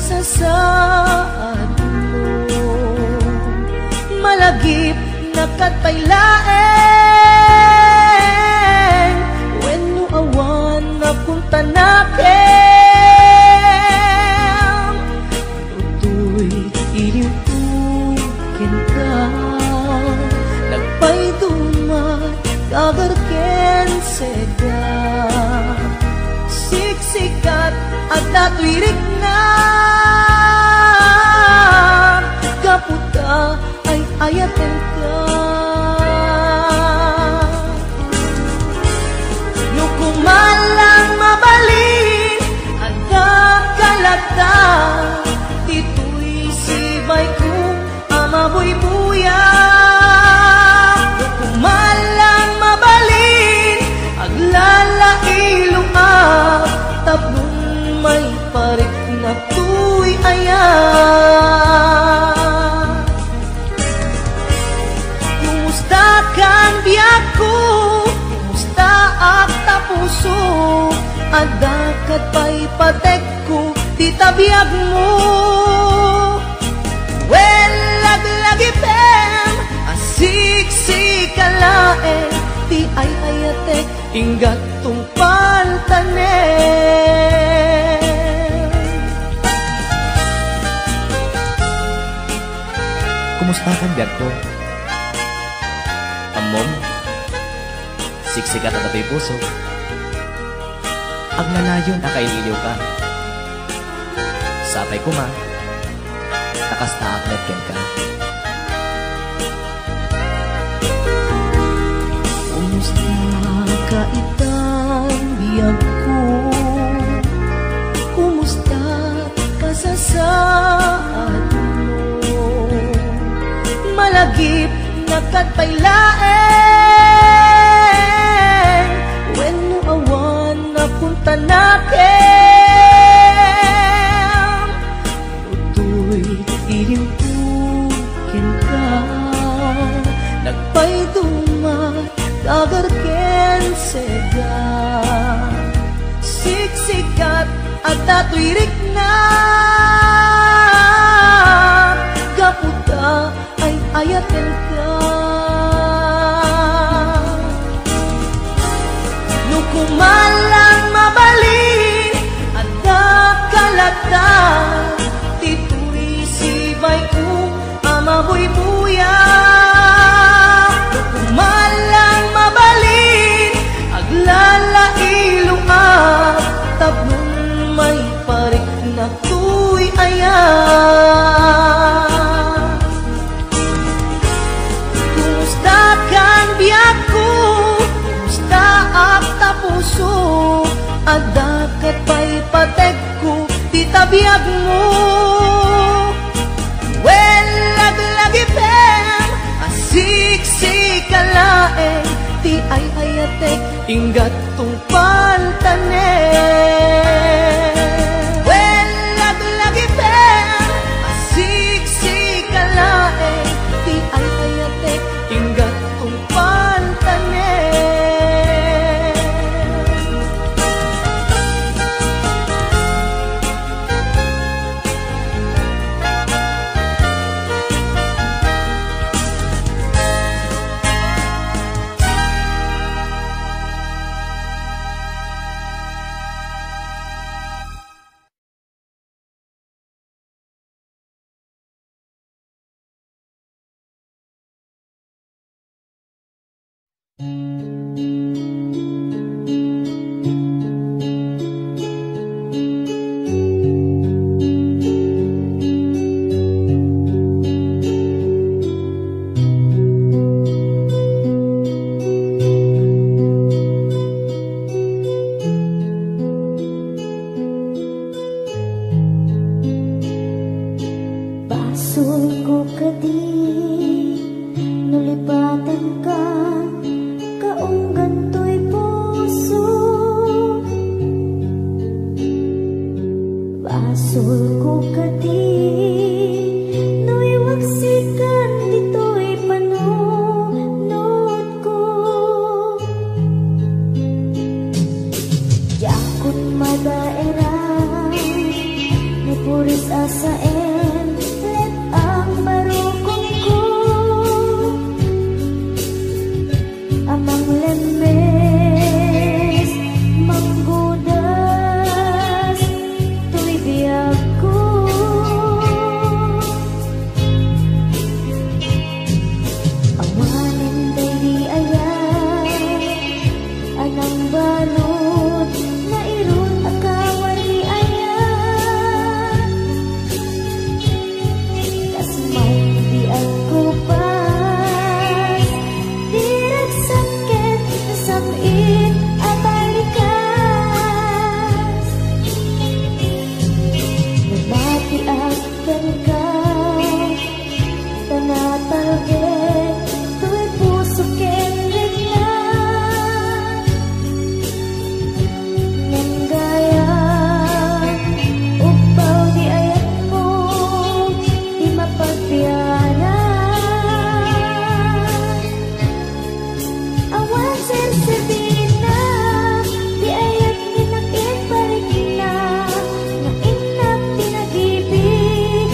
kasasaad mo. Malagip na kataylaeng wenno awan na kung tanaken tutoy iliwukin ka nagpaydumat gagarken seda siksikat at natuirik na kaputa ay ayaten ka nukumalang mabalin ada kalata tituy sibay ko ama buy-buya nukumalang mabalin aglalailong tablong may parik na tuy ayan. Kumusta kang biyak ko? Kumusta at tapuso? Adakat pa'y patek ko, di tabiyag mo. Well, laglagipem, asik-sikalaeng, di ay ayatek, inggat tong pantanen. Kumusta kan biag ko? Amom, siksikat at ato'y puso. Agnanayon akaililiw ka. Sapay ko ma, takasta aknet ken ka. Kumusta ka itang biyag ko? Kumusta ka sa saad mo? Malagip na katpaylaeng wenno awan na kung tanaken tutoy iliwukin ka nagpaydumat gagarken seda siksikat at natuirik na kaputa ay ayaten ka nukumalang mabalin ada kalata tituy sibay ko ama buy-buya nukumalang mabalin aglalailong tablong may parik na tuy ayan. Kumusta kang biyak ko? Kumusta ak tapuso? Adakat pa'y patek ko, di tabiyag mo. Well, laglagipem, asik-sikalaeng, di ay ayatek, inggat tong pantanen. Well, laglagipem, asik-sikalaeng, di ay ayatek, inggat tong pantanen. puris asaen let ang barukong ko amang lembes manggudas tuy biyag ko awanin day di ayan anang balot na irun akawan di ayan kas may di ako pas direk sakit samin abalikas nabati akan ka tanatalgit tuy puso kendik na nanggaya upaw di ayat mo di mapagpianan awan sir na di ayat ninakit balik na nga inak tinagibig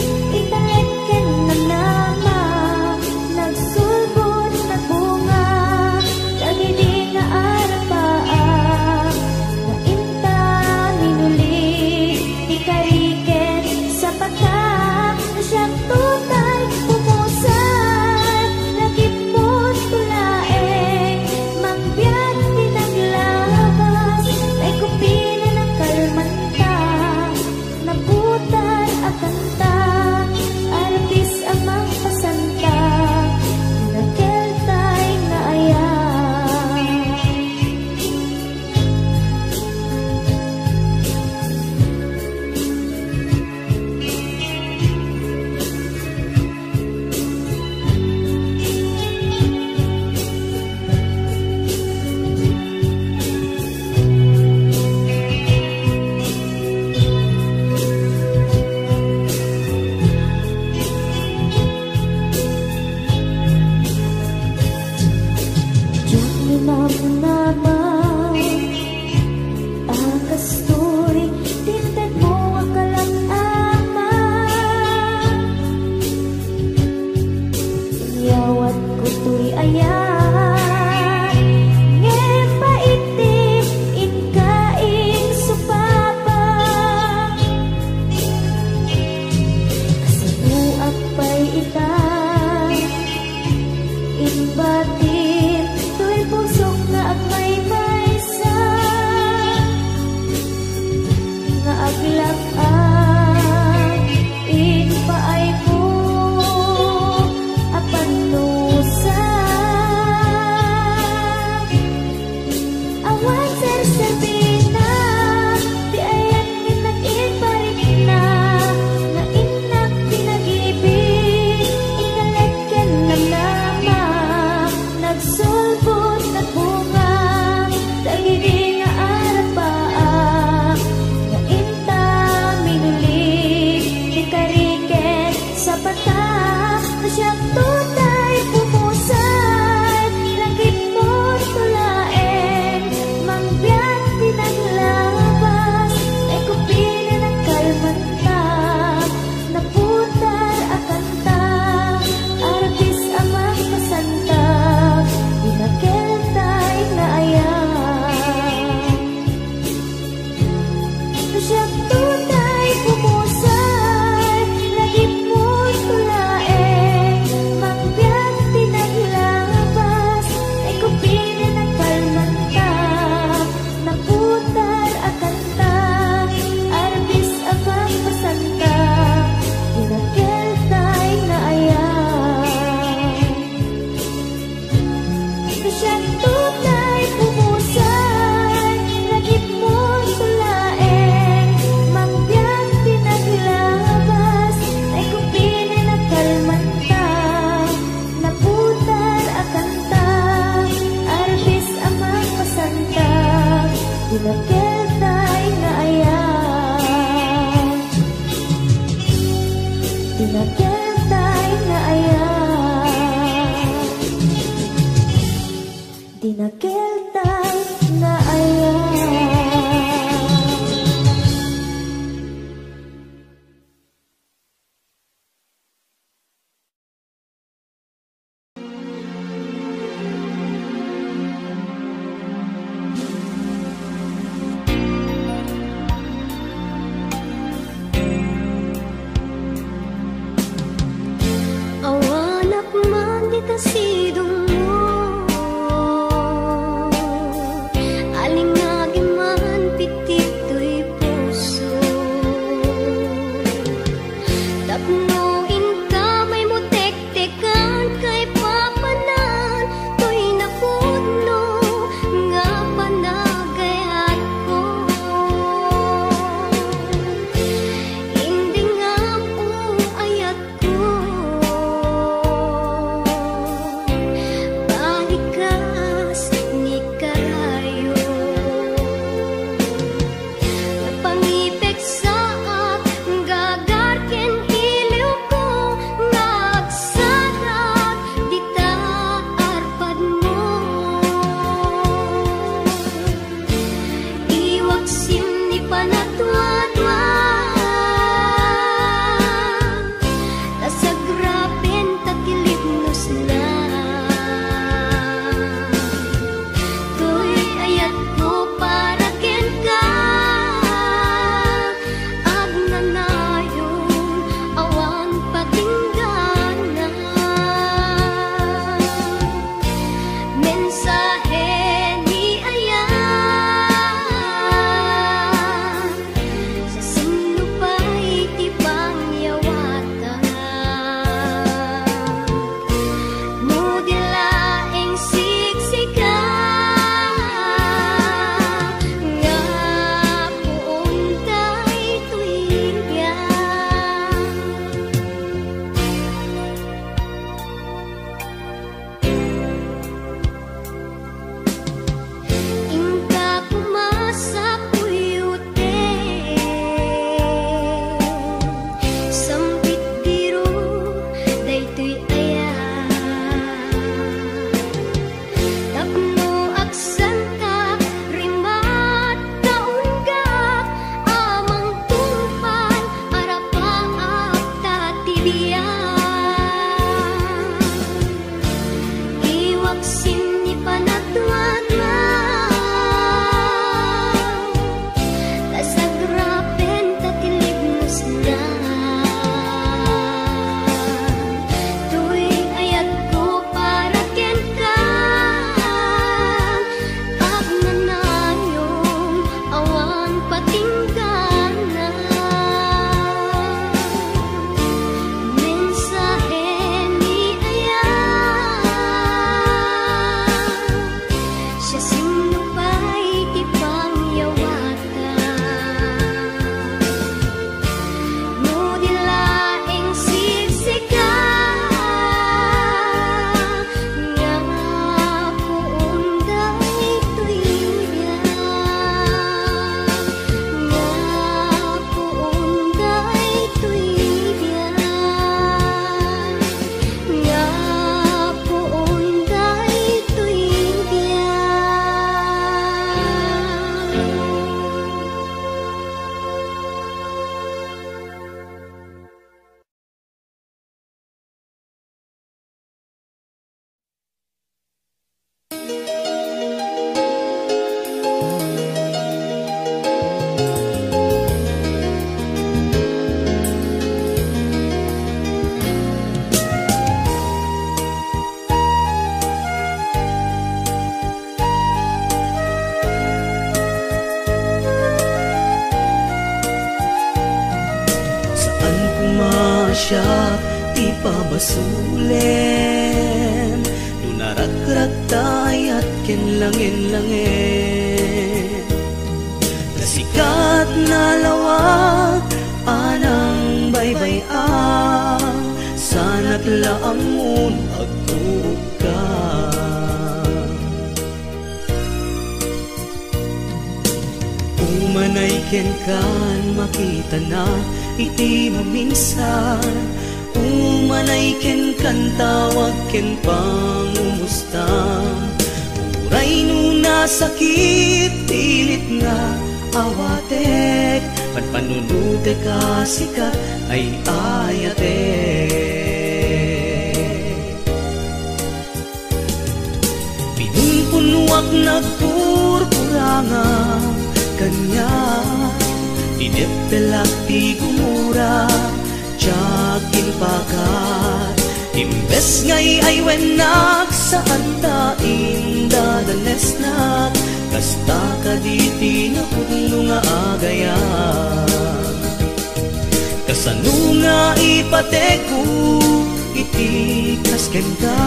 siya di pabasulen, lunarakrak at kinlangin-langin. Nasikat na lawak anang baybay-ang, sana't laangon agtuka. Umanay ken kan makita na iti maminsan, umanay ken kan tawag ken pangumustam. Uray nuna sakit pilit nga awatek, panpanunute ka sikat ay ayatek. Pinunpunwak na purpuranga kanya, dinepelak di gumura, tiyakin pakat, imbes nga ay wenak saan tain dadanesnak kasta kaditi na pudno nga agaya kasano nga ipateku iti kasken ka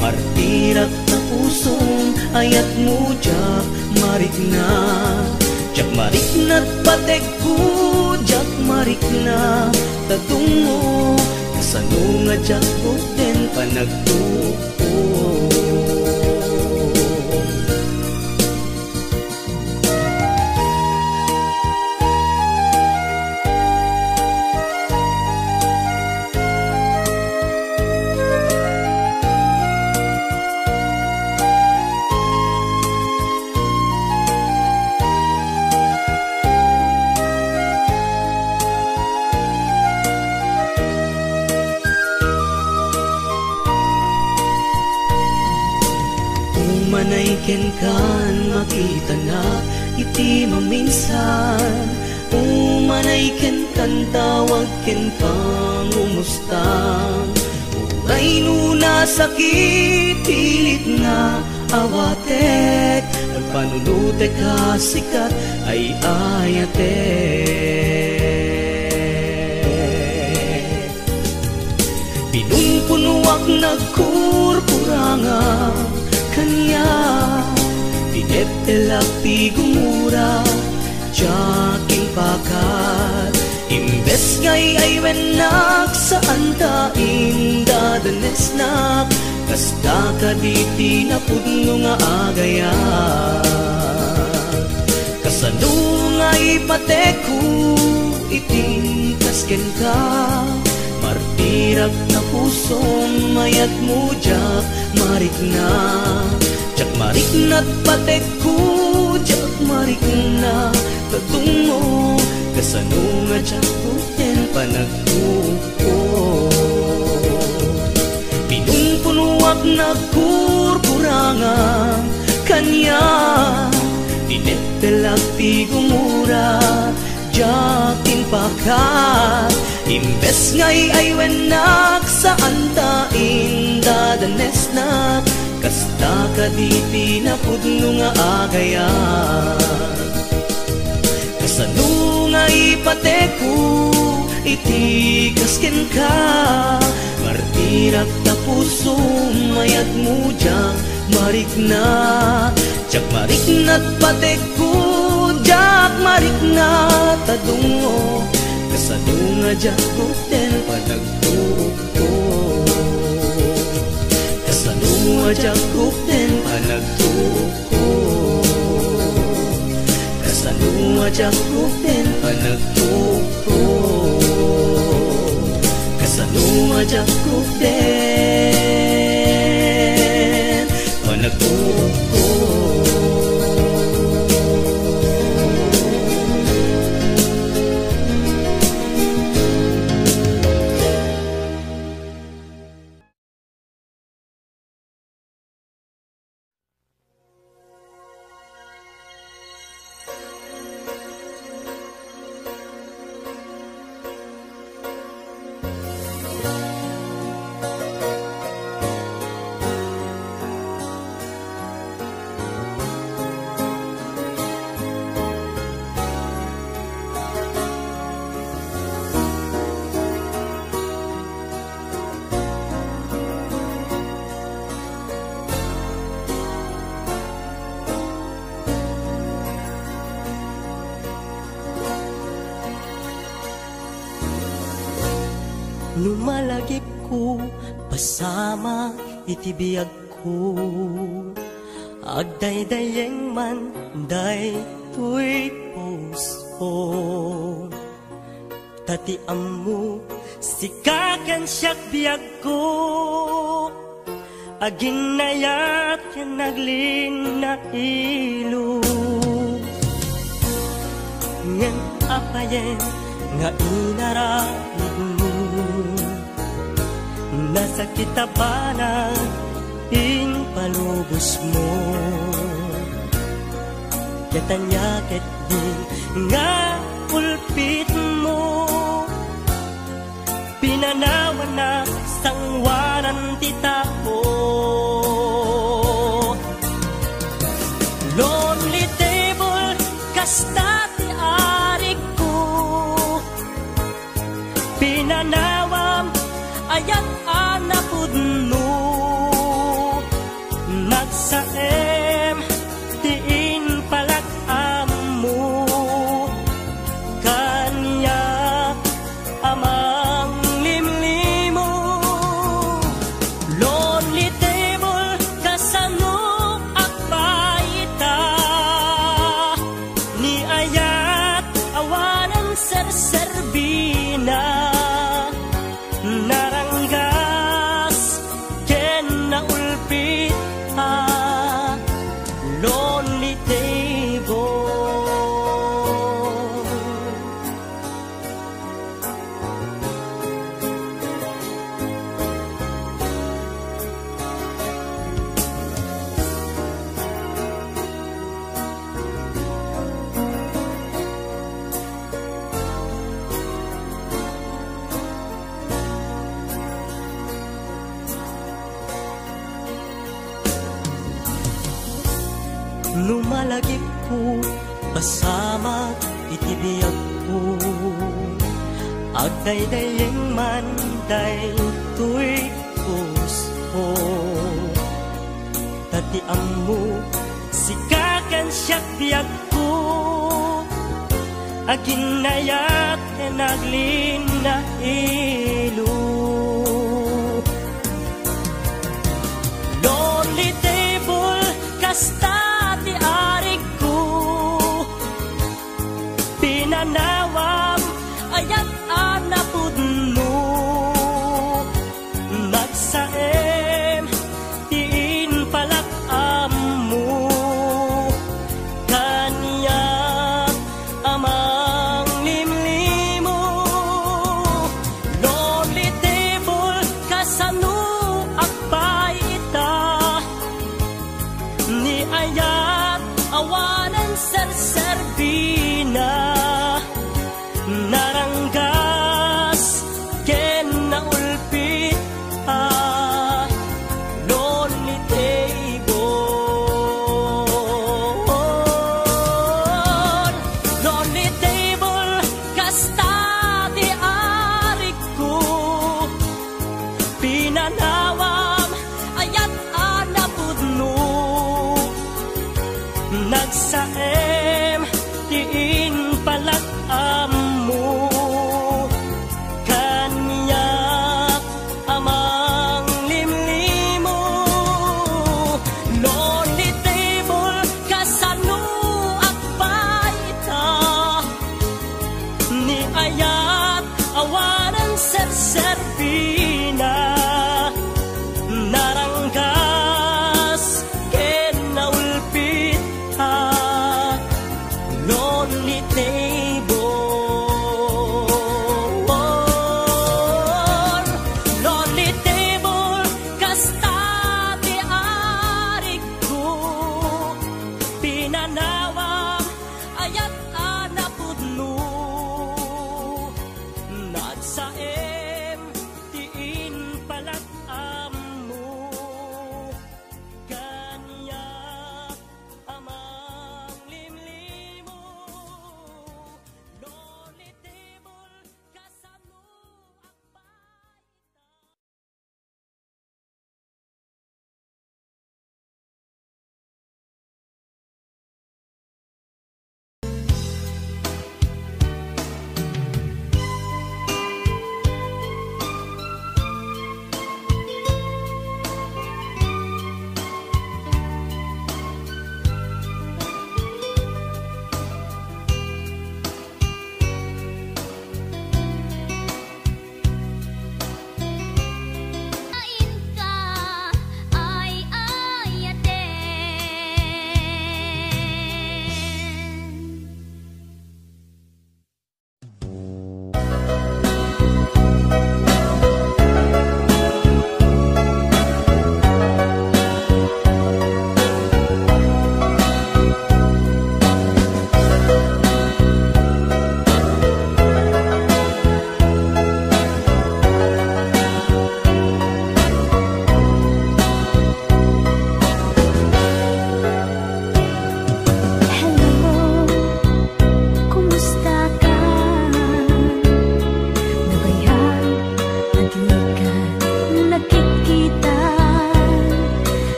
martirat na pusong ayat mo jak marikna jak marikna't pateku jak marikna tatungo kasano nga jak bukten panagtuo Manayken kan makita na iti maminsan umanayken kan tawag ken pangumustang uray nuna sakit pilit na awatek nagpanunutek kasikat ay ayatek pinunpunuak nagkurkuranga kanya tineptelak ti gumura jaking pakat imbes ngay ay wenak saan tain dadanesnak kasta kaditi na pudno nga agaya kasano nga ipateku iti kasken ka martirak na pusong mayat mo jak marikna jak marikna't pateku jak marikna tatungo kasano nga jak bukten panagtuo pinunpunuak na kurkuranga kanya tineptelak ti gumura jakin pakat imbes ngay ay wenak saan tain dadanesnak kasta kaditi na pudno nga agaya kasano nga ipateku iti kasken ka martirak na puso mayat mo jak marikna jak marikna't pateku jak marikna tadungo kasano nga jak bukten panagtuo kasano nga jak bukten panagtuo kasano nga jak bukten panagtuo kasano nga jak bukten panagtuo Lumalagip ko pasama itibiyag ko agdaydayeng man day tuy puso tati amu sikakan siyak biyag ko agin nayat yan naglin na ilo ngan apayen nga inaramid mo nasa kitabanan ing palubos mo katanyakit din nga pulpit mo pinanawan na sangwanan ti pinanawam ayat anapudno nagsaem tiin palak-am mo kanya amang limlimo lonely table kasano akbaita ni ayat awanan serserbina naranggas ken na ulpit lonely table lumalagip ko kasama itibiyag ko agdaydayeng manday tuy puso tatiang mo sikakan siyak biyag ko aginayat naglin na ilo lonely table kasta pinanawam ayat anapudno nagsaem tiin palak-am mo kanya amang limlimo lonely table kasano akbaita ni ayat awanan serserbina naranggas ken na ulpit lonely table kasta ti arik ko pinanawam ayat anapudno nagsaem tiin palak-am mo kanya amang limlimo lonely table kasano akbaita ni ayat awanan serserbina naranggas ken na ulpit lonely table lonely table kasta ti arik ko pinanawam ayat anapudno nagsaem tiin palak-am mo kanya amang limlimo lonely table kasano akbaita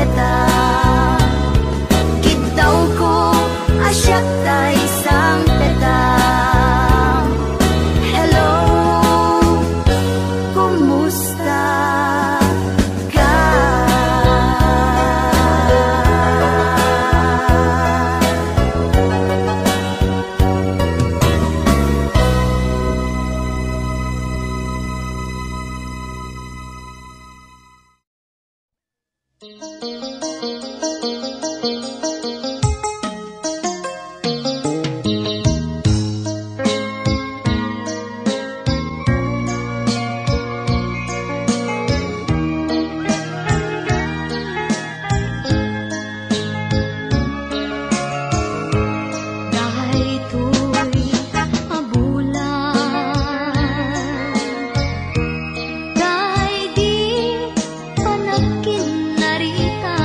peta. Kitaw ko asyak tay sang peta. Hello, kumusta ka? Dahil di pa nagkinarita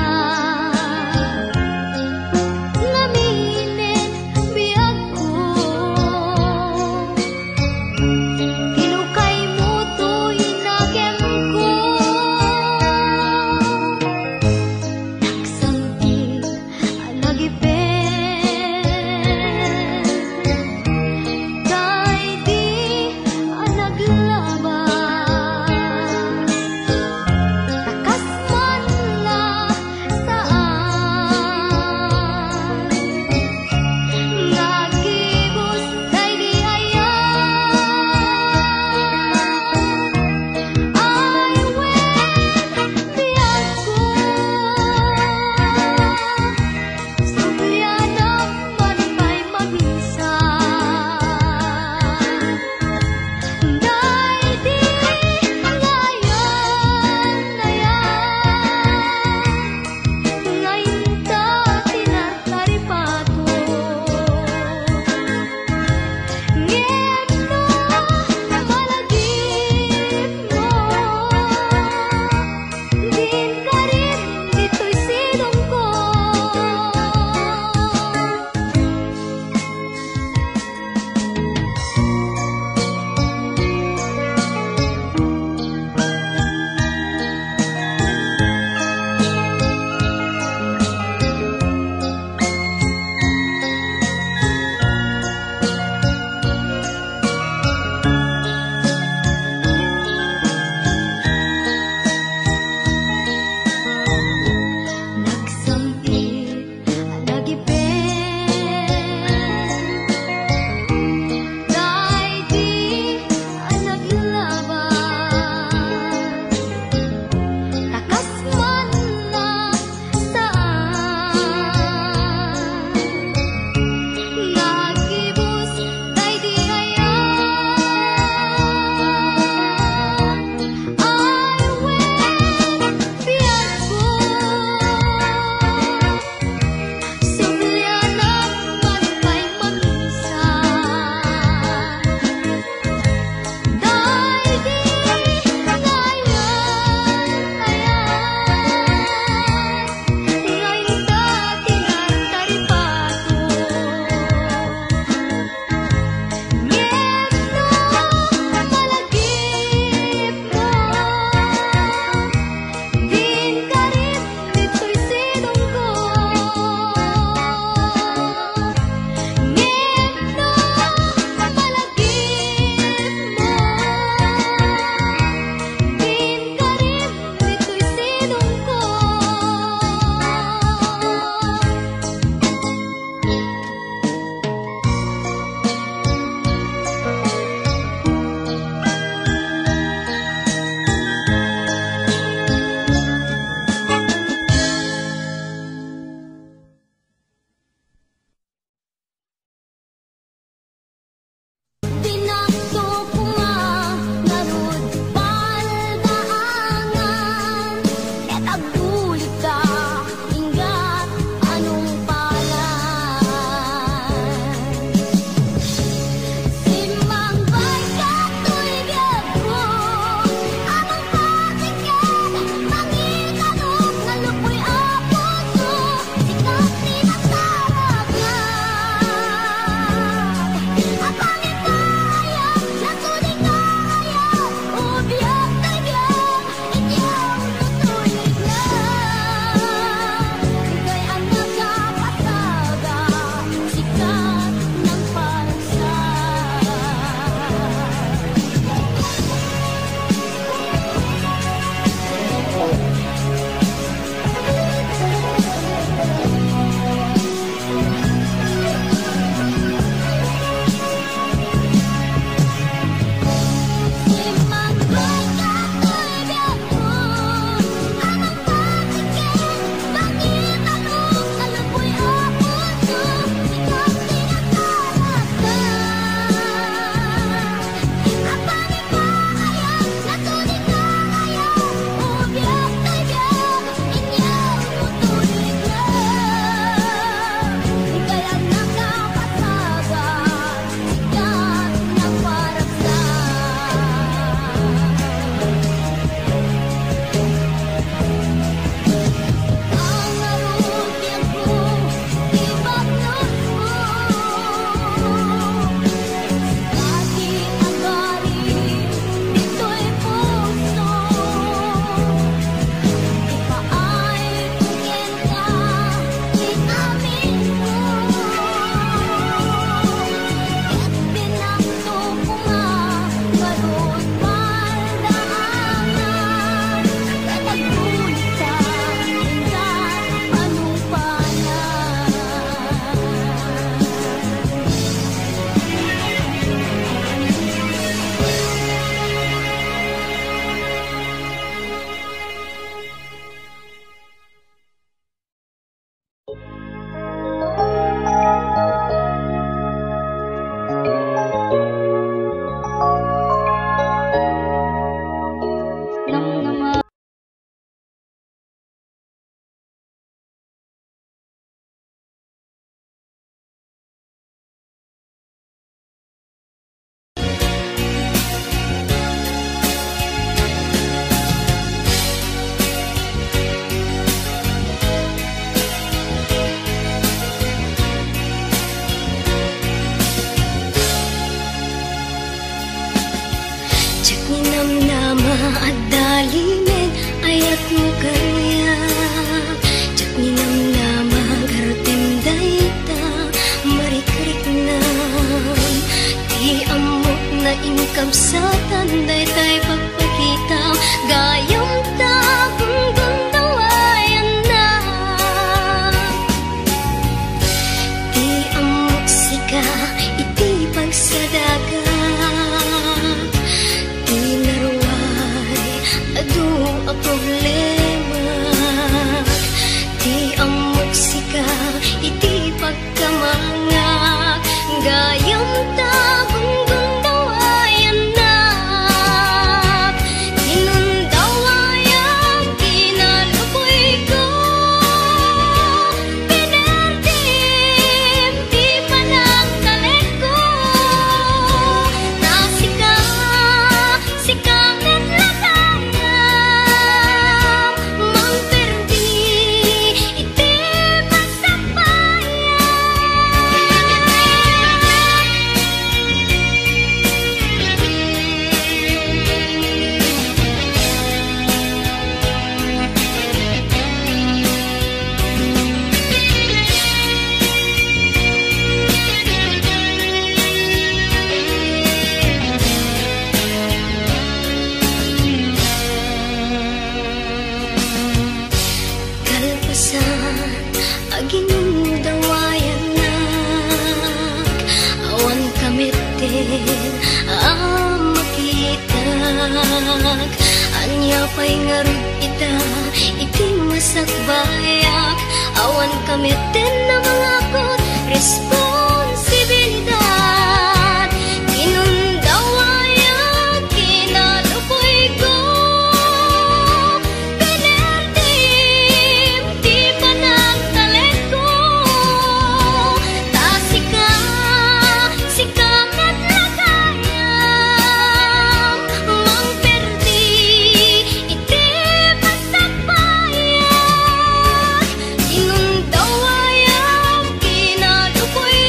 Inundaw ayam kinalupoy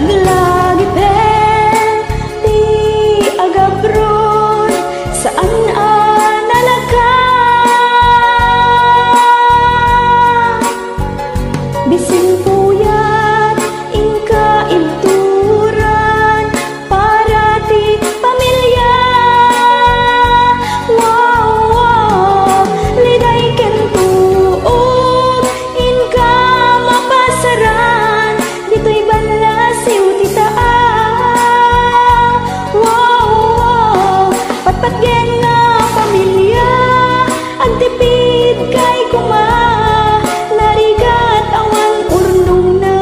Laglag ipem ti agabron saan nalaka bisin puyat inka ilturan para ti pamilya. Wow, wow, liday kentuog inka mapasaran dito'y banlasiw ti taa. Wow, wow, patpatgen nga pamilya agtipid kay kuma narigat awan urnong na.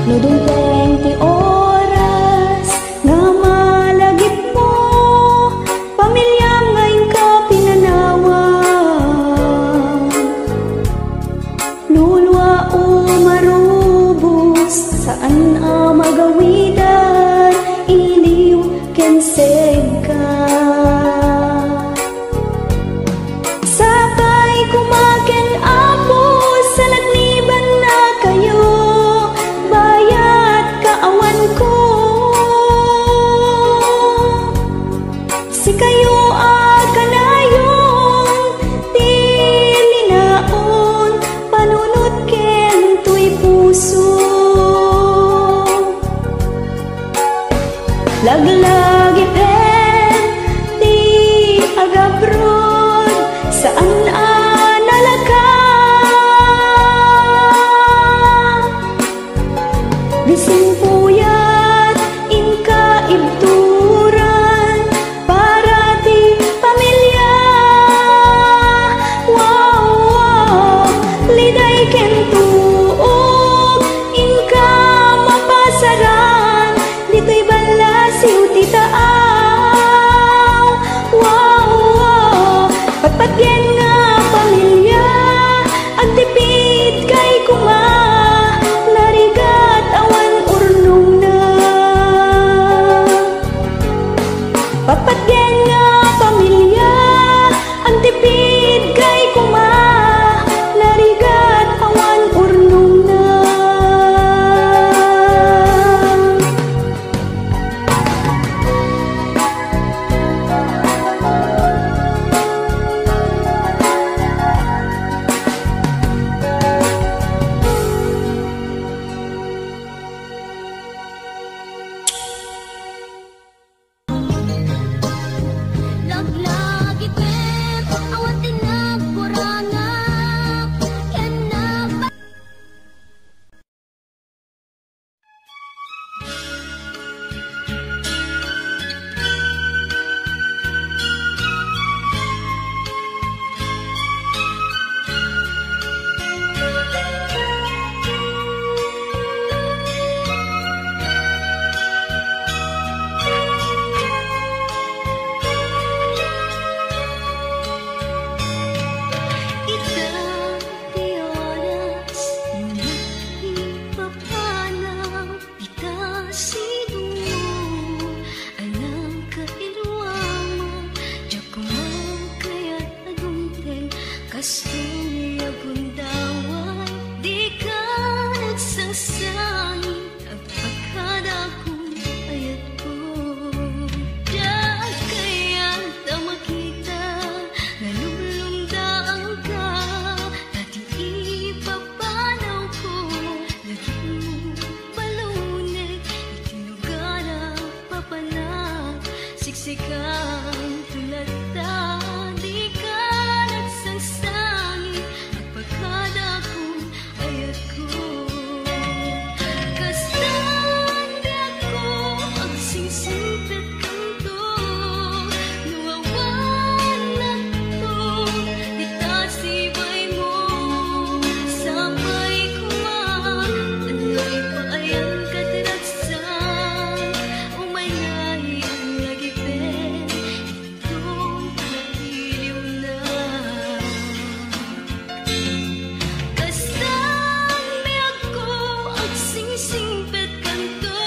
Nudungteng ti oras nga malagip mo pamilya ngayon ka pinanawan. Lulwa o marubos saan magawidan iliw kenseg ka. Sakay kumaken apos sa nagniban na kayo bayat kaawan ko. Si kayo kanayon tilinaon panunot ken tuy puso. Laglag ipem ti agabron saan nalaka bisin puyat inka ibturan para ti pamilya. Wow, wow, liday kentuog inka mapasaran dito'y banlasiw ti taaw. Wow, wow, patpatgen nga pamilya agtipid kay kuma narigat awan urnong na. Patpatgen nga pamilya agtipid kay kuma narigat awan urnong na. Laglag ipem awan tinagkurangan ken na siksikan tulad ta di ka nagsangsangin ang pagkadako ayat ko kastan di ako ang singsimpit kanto nuwawan na to itasibay mo sabay kumak ano'y paayan katraksan umay nahi ang lagipin itong nagiliw na kastan mi ako ang singsimpit kanto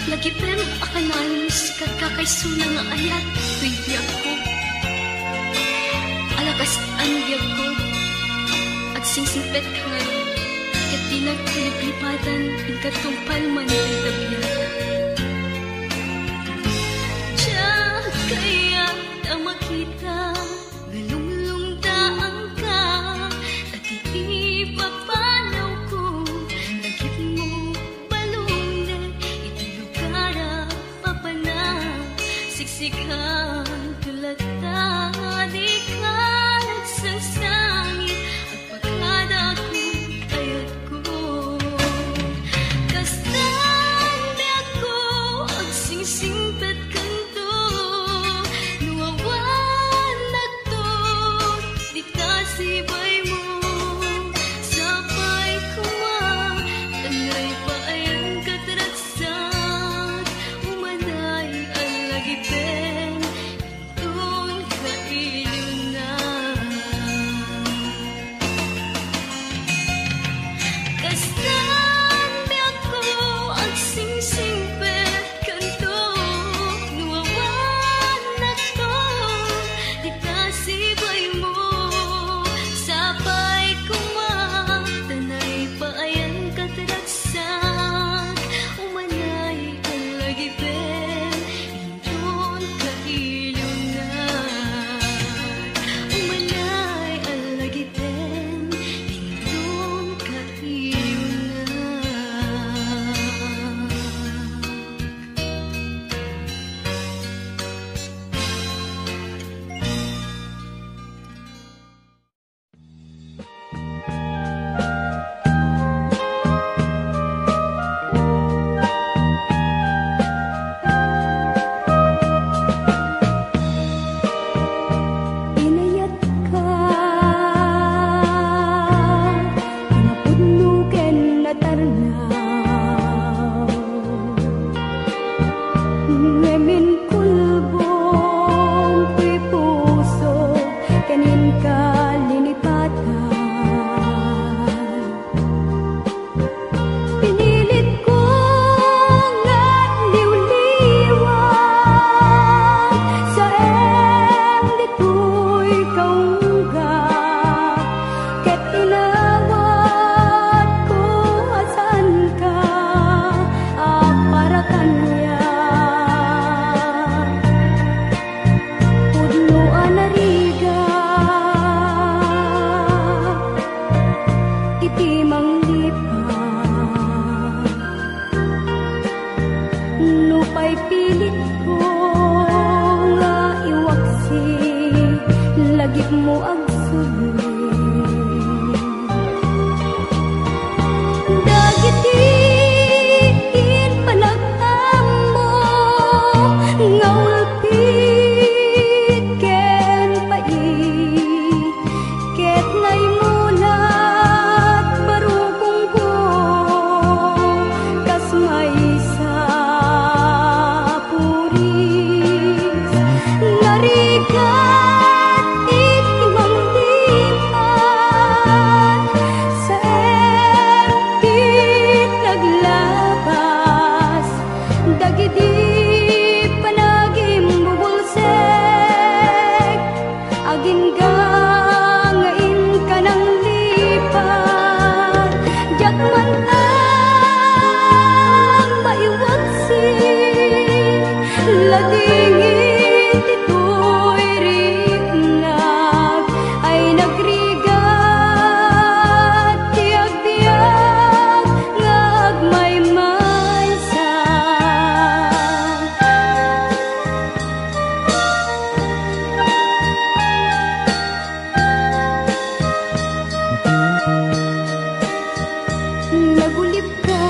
Lagi pem akanayon si kakakaisuna nga ayat tuy biyag ko. Alakas ang biyag ko at singsingpet ka ngayon kat di nagpiliplipatan ikatumpal man ay tabiyag. Diyan kaya na makita galumlungdaan ka at ipapanaw ko lagip mo balunde itulugara papana siksikan tulata di ka nagsasangit at pagkada ko kayat ko kastan di ako ang singsingpet kanto nuwawan na to di kasibay mo sabay kuma tanay pa ayang katraksak umanay ang lagipen doon ka iliw na kastan di ako ang singsingpet kanto nuwawan na to di kasibay mo sabay kumatanay pa ayang katraksak umanay ang lagipen doon ka iliw na umanay ang lagipen doon ka iliw na. Inayat ka, pinapudnugan na tarnaw. Ngamin kulbong tuy puso, kanin ka linipatan. Pinilit ko nga liw-liwan sa dito'y kaungga ket inawat ko asan ka para kanya pudnuan na riga iti manglipan nupay pilit ko nga iwaksi lagip mo agsulit dagiti in panag-amo nga ulpit ken pait ket naimulat barukong ko kas may sa puris ngarigat iti manglipan sa empit naglabas dagiti panagim bubulsek agin gangain ka ng lipan jakman ang maiwaksi ladingit ito'y rinag ay nagrigat tiag-biag ngagmaymaysa nagulip ka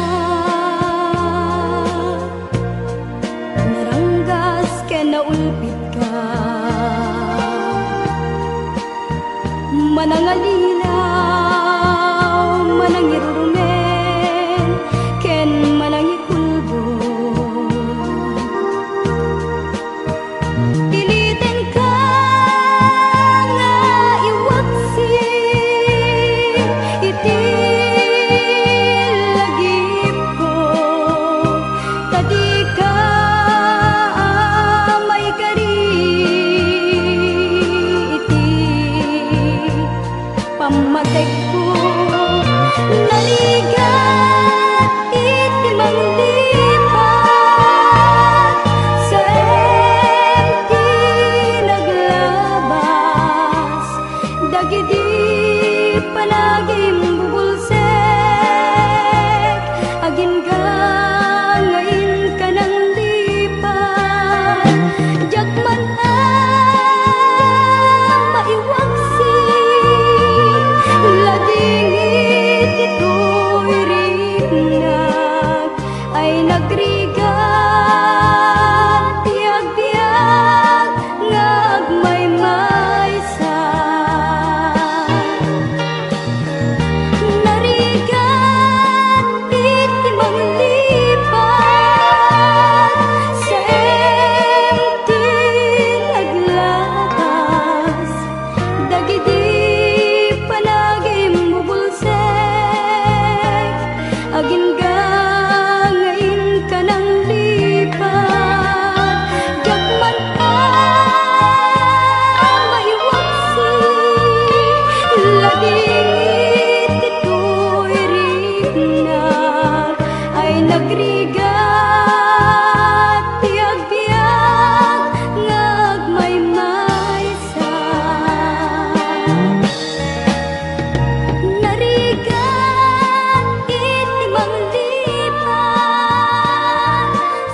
naranggas ken naulpit ka manangalilaw manangirurumen ken manangikulbo piliten ka nga iwaksi iti ay nagrigat tiyag-biyag nga agmaymaysa. Narigat iti manglipat sa empty naglakas, dagiti panagim bubulsek agin gangain ka ng lipat. Yakman ka maiwaksi laging ito'y rigna ay nagrigat tiyag-biyag nga agmaymaysa. Narigat iti manglipat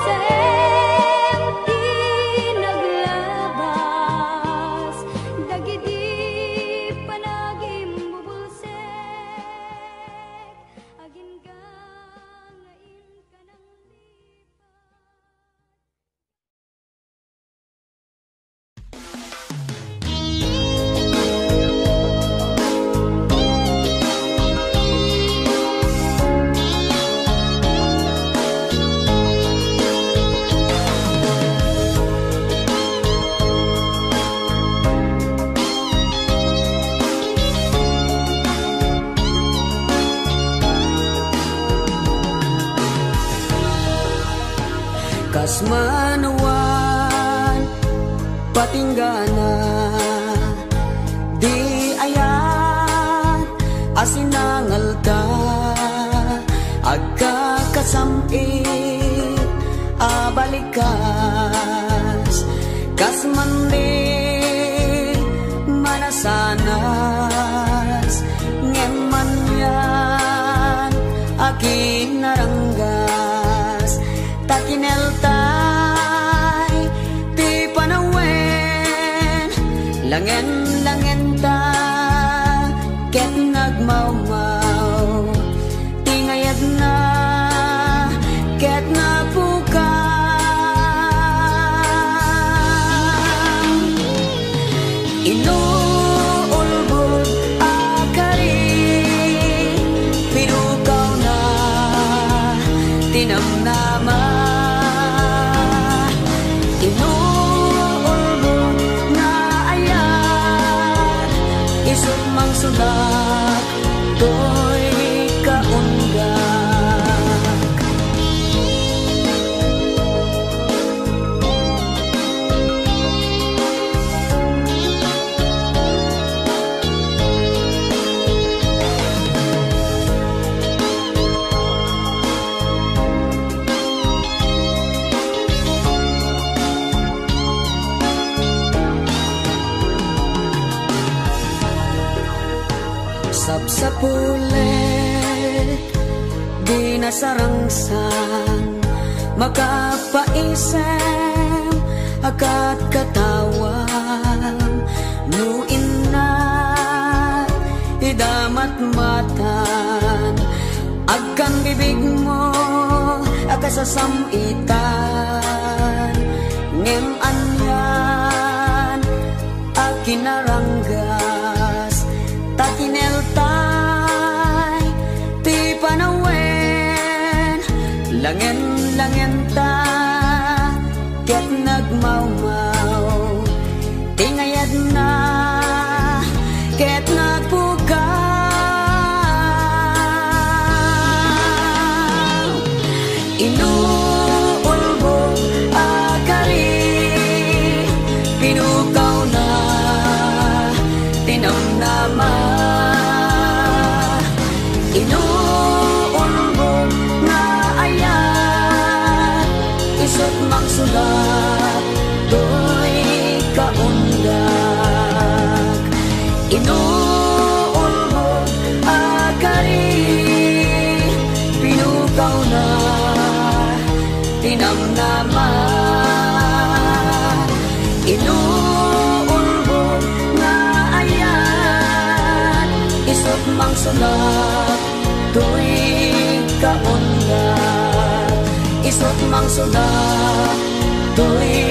sa empty naglabas, dagiti panagim bubulsek agin gangain ka ng kas manawan patinggana di ayat asinangal ka agkakasamit abalikas kas mandi manasanas ngeman yan akin naranggas takineltay ti panawen langen-langen ta ket nagmawmaw tingayad na ket napukang inuulbod akari pinukaw na tinamnama inuulbod na ayat isut mang sudak to'y kaundak. Sapsapulet di nasarangsan makapaisem akat katawang nuin na idamat matan agkan bibig mo akasasamitan ngem anyan akinaranggas takineltay ti panawen langen-langen ta ket nagmawmaw tingayad na ket nagpukaw inuulbod akari pinukaw na tinamnama inuulbod na ayat isut mang sulat to'y kaundak inuulbod akari pinukaw na tinamnama inuulbod na ayat isut mang sulat to'y kaundak isot mang suda, doy